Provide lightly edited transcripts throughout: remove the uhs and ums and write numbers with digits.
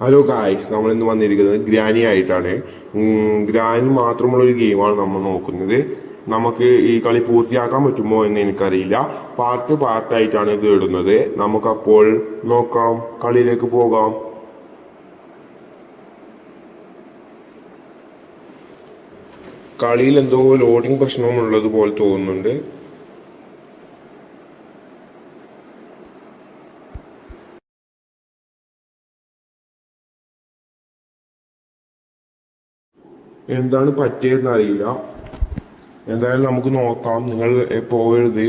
Hello guys, നമ്മൾ ഇന്ന് വന്നിരിക്കുന്നത് ഗ്രാനി ആയിട്ടാണ്. ഗ്രാനി മാത്രമുള്ള ഒരു ഗെയിമാണ് നമ്മൾ നോക്കുന്നത്. നമുക്ക് ഈ കളി പൂർത്തിയാക്കാൻ പറ്റുമോ എന്ന് എനിക്കറിയില്ല. പാർട്ടായിട്ടാണ് ഇത് ഇടുന്നത്. നമുക്കപ്പോൾ നോക്കാം, കളിയിലേക്ക് പോകാം. കളിയിൽ എന്തോ ലോഡിംഗ് പ്രശ്നവും ഉള്ളത് പോലെ തോന്നുന്നുണ്ട്. എന്താണ് പറ്റിയതെന്ന് അറിയില്ല. എന്തായാലും നമുക്ക് നോക്കാം. നിങ്ങൾ പോകരുത്.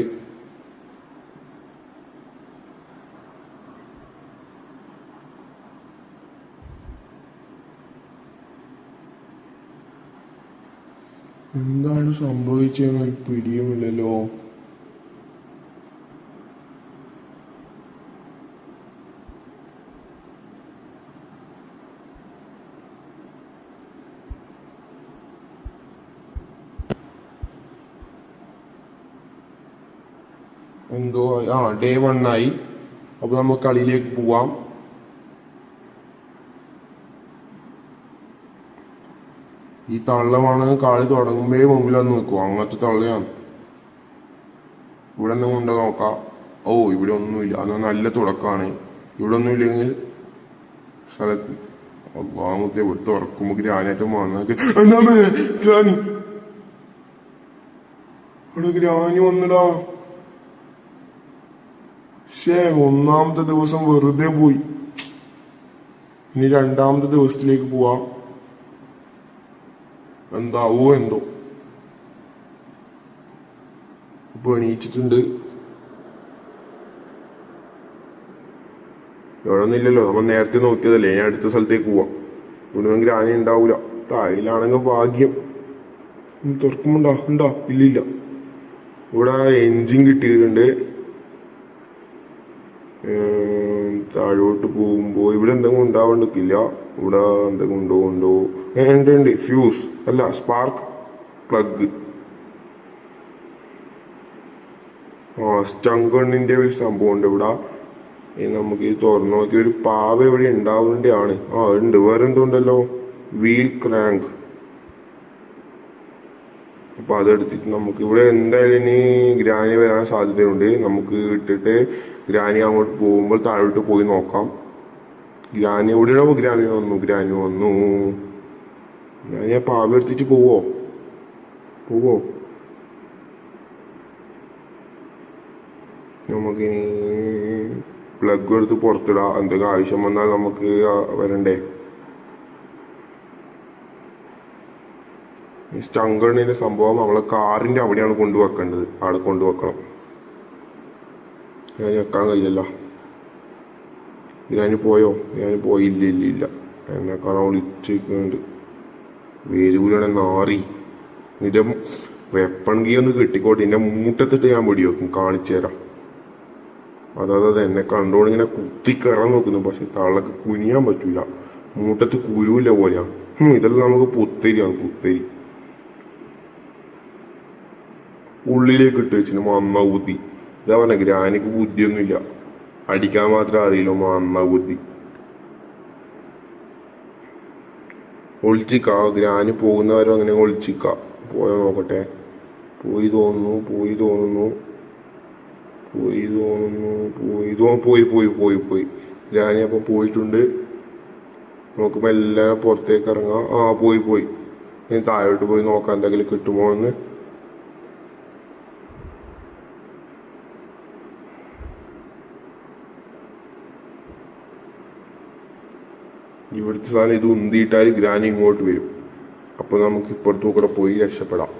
എന്താണ് സംഭവിച്ചതെന്ന് ഒരു പിടിയുമില്ലല്ലോ. എന്തോ ഡേ 1 ആയി. അപ്പൊ നമുക്ക് കളിയിലേക്ക് പോവാം. ഈ തള്ളമാണ് കളി തുടങ്ങുമ്പേ മുമ്പിലൊന്ന് നിൽക്കും. അങ്ങനത്തെ തള്ളയാണ്. ഇവിടെ ഒന്നും കൊണ്ടോ നോക്കാം. ഇവിടെ ഒന്നുമില്ല. അത് നല്ല തുടക്കമാണ്. ഇവിടെ ഒന്നും ഇല്ലെങ്കിൽ സ്ഥലത്ത് ഒന്നാമത്തെ ഇവിടെ തുറക്കുമ്പോ ഗ്രാനേറ്റം വന്നൊക്കെ എന്താണ് ഗ്രാനി. ഇവിടെ ഗ്രാനി വന്നടാ. ഒന്നാമത്തെ ദിവസം വെറുതെ പോയി. ഇനി രണ്ടാമത്തെ ദിവസത്തിലേക്ക് പോവാം. എന്താവോ എന്തോ. ഇപ്പൊ എണീച്ചിട്ടുണ്ട്. ഇവിടെ ഒന്നുമില്ലല്ലോ. നമ്മൾ നേരത്തെ നോക്കിയതല്ലേ. ഞാൻ അടുത്ത സ്ഥലത്തേക്ക് പോവാം. ഇവിടെ നിന്ന് ഗ്രാനി ഉണ്ടാവൂല. തായിലാണെങ്കിൽ ഭാഗ്യം. തുറക്കുമ്പോണ്ടാ ഉണ്ടാ ഇല്ലില്ല. ഇവിടെ എൻജിൻ കിട്ടിയിട്ടുണ്ട്. താഴോട്ട് പോകുമ്പോ ഇവിടെ എന്തെങ്കിലും ഉണ്ടാവാണ്ടിരിക്കില്ല. ഇവിടെ എന്തെങ്കിലും ഉണ്ടോ ഉണ്ട്. ഫ്യൂസ് അല്ല, സ്പാർക്ക് പ്ലഗ്. സ്റ്റങ്കണ്ണിന്റെ ഒരു സംഭവം ഉണ്ട് ഇവിടെ. നമുക്ക് ഇത് തുറന്നു നോക്കി ഒരു പാവ ഇവിടെ ഉണ്ടാവേണ്ടതാണ്. ഉണ്ട്. വേറെന്തോണ്ടല്ലോ, വീൽ ക്രാങ്ക്. അപ്പൊ അതെടുത്തിട്ട് നമുക്ക് ഇവിടെ എന്തായാലും ഇനി ഗ്രാനി വരാൻ സാധ്യതയുണ്ട്. നമുക്ക് ഇട്ടിട്ട് ഗ്രാനി അങ്ങോട്ട് പോകുമ്പോൾ താഴോട്ട് പോയി നോക്കാം. ഗ്രാനി എവിടെയാണോ? ഗ്രാനി വന്നു. ഞാൻ പാവ എടുത്തിട്ട് പോവോ? നമുക്കിനി പ്ലഗ് എടുത്ത് പുറത്തിടാം. എന്തെങ്കിലും ആവശ്യം വന്നാൽ നമുക്ക് വരണ്ടേ. സ്റ്റങ്കണിന്റെ സംഭവം നമ്മളെ കാറിന്റെ അവിടെയാണ് കൊണ്ടുവെക്കേണ്ടത്. അവിടെ കൊണ്ടുവെക്കണം. ഞാൻ വെക്കാൻ കഴിയില്ലല്ലോ. ഞാൻ പോയില്ല. എന്നെ കാണാൻ വിളിച്ചിട്ടുണ്ട്. വേരൂലാണ് നാറി. നിന്റെ വെപ്പൺ കീ ഒന്ന് കിട്ടിക്കോട്ടെ. എന്റെ മൂട്ടത്തിട്ട് ഞാൻ വെടി വെക്കും. കാണിച്ചു തരാം. അതായത് എന്നെ കണ്ടോണ്ട് ഇങ്ങനെ കുത്തിക്കയറാൻ നോക്കുന്നു. പക്ഷെ തള്ളക്ക് കുനിയാൻ പറ്റൂല. മൂട്ടത്ത് കുരുവില്ല പോലെയാ. ഇതെല്ലാം നമുക്ക് പുത്തരി ഉള്ളിലേക്ക് ഇട്ട് വെച്ചിന് മന്ന ബുദ്ധി. ഇതാ പറഞ്ഞ ഗ്രാനിക്ക് ബുദ്ധിയൊന്നുമില്ല. അടിക്കാൻ മാത്രം അറിയില്ല. മന്ന ബുദ്ധി. ഒളിച്ചിക്ക. ഗ്രാനി പോകുന്നവരും അങ്ങനെ ഒളിച്ചിക്ക. പോയോ നോക്കട്ടെ. പോയി തോന്നുന്നു. ഗ്രാനി അപ്പൊ പോയിട്ടുണ്ട്. നോക്കുമ്പോ എല്ലാം പുറത്തേക്ക് ഇറങ്ങാം. പോയി. ഇനി താഴോട്ട് പോയി നോക്കാം എന്തെങ്കിലും കിട്ടുമോ എന്ന്. ഇവിടുത്തെ സാധനം ഇത് ഉന്തിയിട്ടാൽ ഗ്രാനി ഇങ്ങോട്ട് വരും. അപ്പൊ നമുക്ക് ഇപ്പുറത്തു കൂടെ പോയി രക്ഷപ്പെടാം.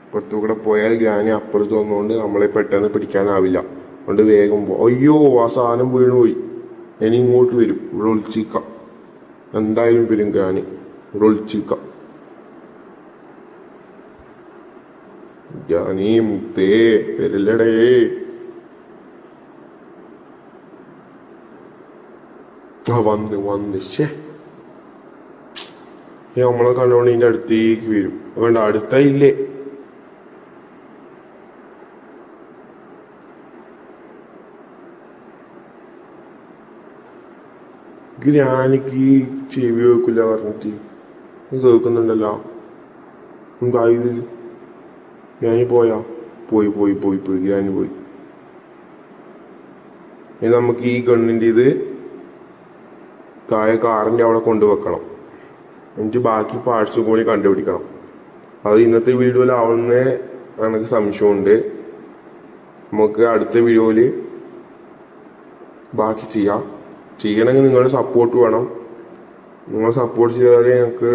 ഇപ്പുറത്തു കൂടെ പോയാൽ ഗ്രാനി അപ്പുറത്ത് വന്നുകൊണ്ട് നമ്മളെ പെട്ടെന്ന് പിടിക്കാനാവില്ല. അതുകൊണ്ട് വേഗം അയ്യോ, ആ സാധനം വീണുപോയി. ഇനി ഇങ്ങോട്ട് വരും. ഇവിടെ ഒളിച്ചിക്കാം. എന്തായാലും വരും ഗ്രാനി. ഇവിടെ ഒളിച്ചിക്കാം. ഗ്രാനി മുത്തേ വരില്ലടേ. വന്ന് നമ്മളെ കണ്ടോണ്ട് ഇതിന്റെ അടുത്തേക്ക് വരും. വേണ്ട, അടുത്തായില്ലേ. ഗ്രാനിക്ക് ചെവി കേൾക്കില്ല പറഞ്ഞിട്ട് കേൾക്കുന്നുണ്ടല്ലോ. എന്തായത് ഗ്രാനി പോയാ? പോയി പോയി പോയി പോയി ഗ്രാനി പോയി. ഇനി നമുക്ക് ഈ ഗണ്ണിൻ്റെ ഇത് താഴെ കാറിൻ്റെ അവിടെ കൊണ്ടുവെക്കണം. എന്നിട്ട് ബാക്കി പാർട്സും കൂടി കണ്ടുപിടിക്കണം. അത് ഇന്നത്തെ വീഡിയോയിലാവുന്ന എനിക്ക് സംശയമുണ്ട്. നമുക്ക് അടുത്ത വീഡിയോയിൽ ബാക്കി ചെയ്യാം. ചെയ്യണമെങ്കിൽ നിങ്ങളുടെ സപ്പോർട്ട് വേണം. നിങ്ങൾ സപ്പോർട്ട് ചെയ്താലേ ഞങ്ങൾക്ക്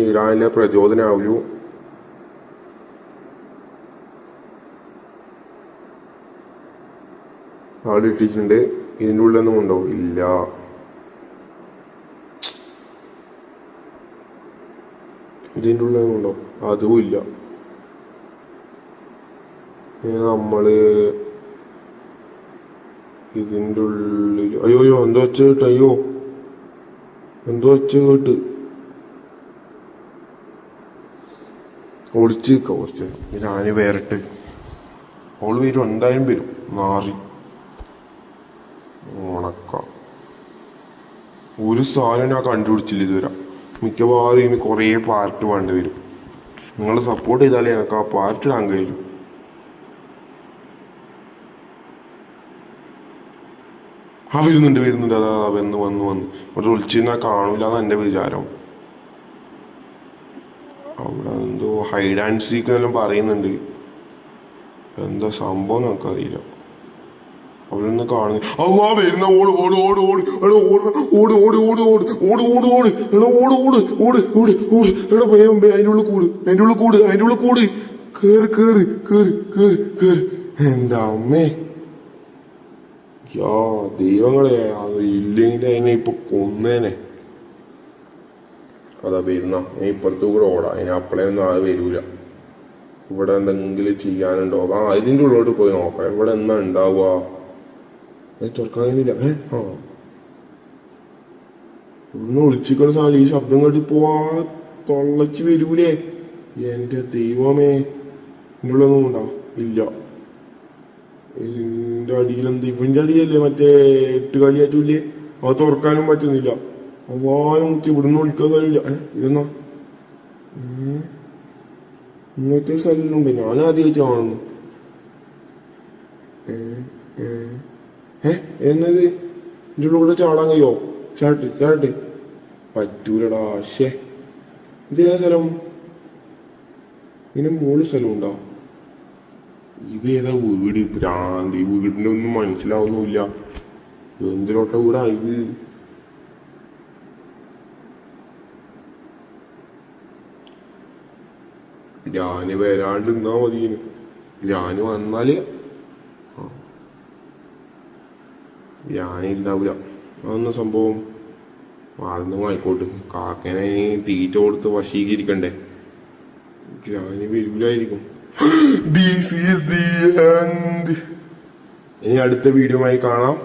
ഇടാനുള്ള പ്രചോദനമാവുള്ളൂ. അവിടെ ഇട്ടിട്ടുണ്ട്. ഇതിൻ്റെ ഉള്ളിലൊന്നും ഉണ്ടോ? ഇല്ല. ഇതിൻ്റെ ഉള്ളിലൊന്നും ഉണ്ടോ? അതും ഇല്ല. നമ്മള് ഇതിൻ്റെ ഉള്ളിൽ അയ്യോ അയ്യോ എന്തോ വെച്ച കേട്ട്. അയ്യോ എന്തോ വെച്ച കേട്ട്. ഒളിച്ച് നിൽക്കാം കുറച്ച്. ഞാന് വേറിട്ട് ഓള് വരും, എന്തായാലും വരും. മാറി ഉണക്ക ഒരു സാധനം ഞാൻ കണ്ടുപിടിച്ചില്ല ഇതുവരെ. മിക്കവാറും ഇനി കുറേ പാർട്ട് വേണ്ടി വരും. നിങ്ങൾ സപ്പോർട്ട് ചെയ്താലേ എനിക്ക് ആ പാർട്ട് ഇടാൻ കഴിയും. വരുന്നുണ്ട് വരുന്നുണ്ട്. അതാ വന്ന് വന്ന് വന്ന് ഇവിടെ വിളിച്ചിരുന്നാ കാണൂല എന്നാ എൻ്റെ വിചാരം. അവിടെ എന്തോ ഹൈഡ് ആൻഡ് സീക്ക് എന്നെല്ലാം പറയുന്നുണ്ട്. എന്താ സംഭവം നമുക്കറിയില്ല. അവിടെ നിന്ന് കാണുന്നു. ആ വരുന്ന ഓട് ഓട് ഓട് ഓട് എടോ ഓട് ഓട് ഓട് ഓട് ഓട് ഓട് ഓട് എടോ ഓട് ഓട് ഓട് ഓട് ഓട് എടോ വേഗം അതിൻ്റെ ഉള്ളിൽ കൂട് അതിൻ്റെ ഉള്ളിൽ കൂട് അതിൻ്റെ ഉള്ളിൽ കൂട്. കേറ് കേറ് കേറ് കേറ് കേറ്. എന്താ അമ്മേ യാ ദൈവങ്ങളെ, അത് ഇല്ലെങ്കിൽ അതിനെ ഇപ്പൊ കൊന്നേനെ. അതാ വരുന്ന ഇപ്പുറത്തു കൂടെ ഓടാ. അതിന് അപ്പളയൊന്നും അത് വരൂല. ഇവിടെ എന്തെങ്കിലും ചെയ്യാനുണ്ടോ? ഇതിൻ്റെ ഉള്ളോട്ട് പോയി നോക്കാം. ഇവിടെ എന്നാ ഉണ്ടാവുക? തുറക്കാൻ കഴിയുന്നില്ല. ആ ഇവിടുന്ന് ഒളിച്ചിക്കുന്ന സാധനം ഈ ശബ്ദം കേട്ട് പോവാ തൊള്ളച്ച് വരൂലേ? എന്റെ ദൈവമേ, ഇതിൻ്റെ ഉള്ളൊന്നും ഉണ്ടോ? ഇല്ല. ഇതിന്റെ അടിയിലെന്ത്? ഇവന്റെ അടിയല്ലേ മറ്റേ 8 കാലിയാറ്റൂല്ലേ? അത് തുറക്കാനും പറ്റുന്നില്ല. അവാനും കുത്തി ഇവിടുന്ന് ഒളിക്കാൻ സ്ഥലമില്ല. ഇതെന്നാ ഇങ്ങനത്തെ സ്ഥലമുണ്ട്? ഞാൻ ആദ്യമായിട്ട് കാണുന്നു. എന്നത് ഇതിൻ്റെ ഉള്ളിൽ കൂടെ ചാടാൻ കഴിയോ? ചാട്ട് ചാട്ട് പറ്റൂലടാ. ശേ, ഇത് ഏതാ സ്ഥലം? ഇതിന് 3 സ്ഥലമുണ്ടോ? ഇത് ഏതാ വീട്? ഭ്രാന്തി. വീടിന്റെ ഒന്നും മനസ്സിലാവുന്നില്ല. എന്തിലോട്ട വീടാ ഇത്? ഞാന് വരാണ്ട് നിന്നാ മതിയേനു. ഞാന് വന്നാല് ഞാനില്ലാവൂല. അതൊന്നും സംഭവം ആണെന്നും ആയിക്കോട്ടെ. കാക്കേനെ തീറ്റ കൊടുത്ത് വശീകരിക്കണ്ടേ? ഞാന് വരൂലായിരിക്കും. This is the end. ഇനി അടുത്ത വീഡിയോ ആയി കാണാം.